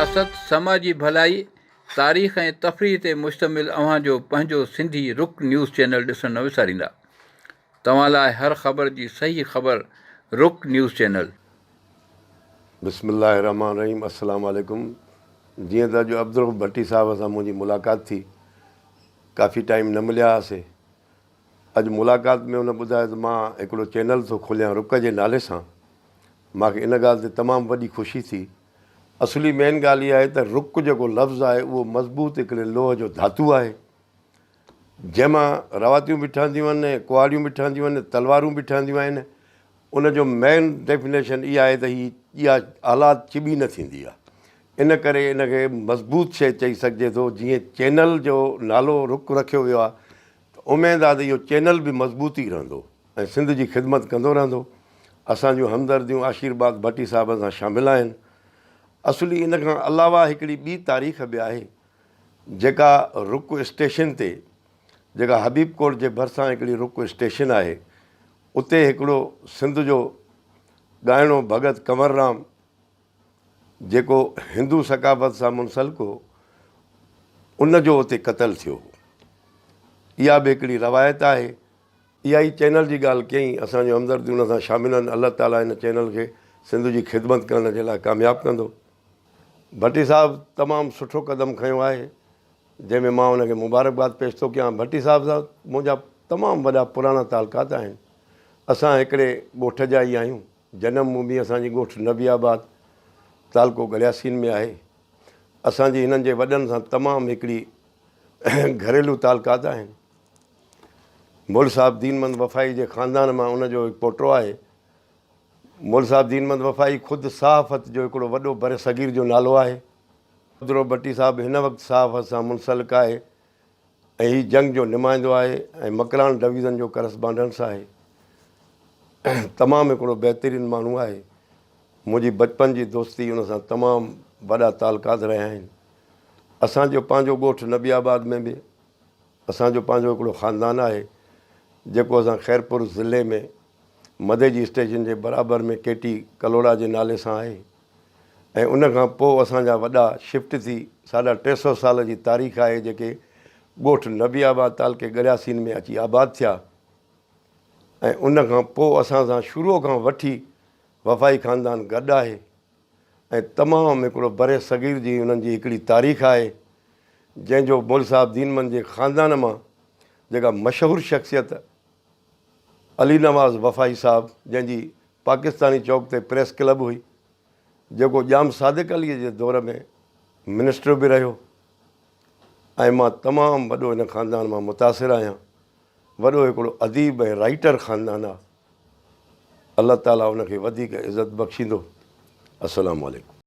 सियासत, समाजी भलाई, तारीख़ ऐं तफ़रीह ते मुश्तमिल अव्हांजो पंहिंजो सिंधी रुख न्यूज़ चैनल ॾिसणु न विसारींदा। तव्हां लाइ हर ख़बर जी सही ख़बर रुख न्यूज़ चैनल। बिस्मिल्लाहिर्रहमानिर्रहीम। अस्सलाम वालेकुम। जीअं त अॼु अब्दुल भट्टी साहब सां मुंहिंजी मुलाक़ात थी, काफ़ी टाइम न मिलिया हुआसीं। अॼु मुलाक़ात में हुन ॿुधायो त मां हिकिड़ो चैनल थो खोलियां रुख जे नाले सां। मूंखे इन ॻाल्हि ते तमामु वॾी ख़ुशी थी। असली मेन ॻाल्हि इहा आहे त रुख जेको लफ़्ज़ु आहे उहो मज़बूत हिकिड़े लोह जो धातु आहे, जंहिंमां रवातियूं बि ठहंदियूं आहिनि, कुआरियूं बि ठहंदियूं आहिनि, तलवारूं बि ठहंदियूं आहिनि। उनजो मेन डेफिनेशन इहा आहे त इहा आलात चिॿी न थींदी आहे। इन करे इनखे मज़बूत शइ चई सघिजे थो। जीअं चैनल जो नालो रुख रखियो वियो आहे त उमेदु आहे त इहो चैनल बि मज़बूत ई रहंदो ऐं सिंध जी ख़िदमत कंदो रहंदो। असांजूं हमदर्दियूं आशीर्वाद भट्टी साहिब सां शामिलु आहिनि। असली इन खां अलावा हिकिड़ी ॿी तारीख़ बि आहे, जेका रुख स्टेशन ते, जेका हबीब कोट जे भरिसां हिकिड़ी रुख स्टेशन आहे, उते हिकिड़ो सिंध जो ॻाइणो भॻत कंवरराम, जेको हिंदू सकाफ़त सां मुंसलिक हो, उनजो उते क़तलु थियो हो। इहा बि हिकिड़ी रवायत आहे। इहा ई चैनल जी ॻाल्हि कयईं। असांजो हमदर्दियूं उन सां शामिलु आहिनि। अलाह ताला हिन चैनल खे सिंध जी ख़िदमत करण जे लाइ कामयाबु कंदो। भट्टी साहिबु तमामु सुठो क़दम खयों आहे, जंहिंमें मां हुनखे मुबारकबाद पेश थो कयां। भट्टी साहिब सां मुंहिंजा तमामु वॾा पुराणा तालुकात आहिनि। असां हिकिड़े ॻोठ जा ई आहियूं। जनम भूमि असांजी ॻोठ नबीआबाद, तालको गलियासीन में आहे। असांजी हिननि जे वॾनि सां तमामु हिकिड़ी घरेलू तालुकात आहिनि। मुल साहिबु दीनमंद वफ़ाई जे ख़ानदान मां उनजो हिकु पोटो आहे। मुल साहिबु दीनमंद वफ़ाई ख़ुदि सहाफ़त जो हिकिड़ो वॾो बर सगीर जो नालो आहे। अब्दुल भट्टी साहिबु हिन वक़्तु सहाफ़त सां मुंसलिक आहे ऐं हीउ जंग जो नुमाइंदो आहे ऐं मकरान डिवीज़न जो करस्पॉन्डेंस आहे। तमामु हिकिड़ो बहितरीनु माण्हू आहे। मुंहिंजी बचपन जी दोस्ती हुन सां तमामु वॾा तालुकात रहिया आहिनि। असांजो पंहिंजो ॻोठ नबीआबाद में बि असांजो पंहिंजो हिकिड़ो ख़ानदान आहे, जेको असां ख़ैरपुर ज़िले में मधे जी स्टेशन जे बराबरि में केटी कलोड़ा जे नाले सां आहे। ऐं उनखां पोइ असांजा वॾा शिफ्ट थी 350 साल जी तारीख़ आहे, जेके ॻोठ नबीआबाद तालके गलियासीन में अची आबाद थिया। ऐं उनखां पोइ असां सां शुरूअ खां वठी वफ़ाई ख़ानदान गॾु आहे ऐं तमामु हिकिड़ो बर सगीर जी उन्हनि जी हिकिड़ी तारीख़ आहे, जंहिंजो मुल साहिबु दीनमंद जे ख़ानदान मां जेका मशहूरु शख़्सियत अली नवाज़ वफ़ाई साहिबु, जंहिंजी पाकिस्तानी चौक ते प्रेस क्लब हुई, जेको जाम सादिक अलीअ जे दौर में मिनिस्टर बि रहियो। ऐं मां तमामु वॾो हिन ख़ानदान मां मुतासिर आहियां। वॾो हिकिड़ो अदीब ऐं राइटर ख़ानदान आहे। अलाह ताला उनखे वधीक इज़त बख़्शींदो। अस्सलामु अलैकुम।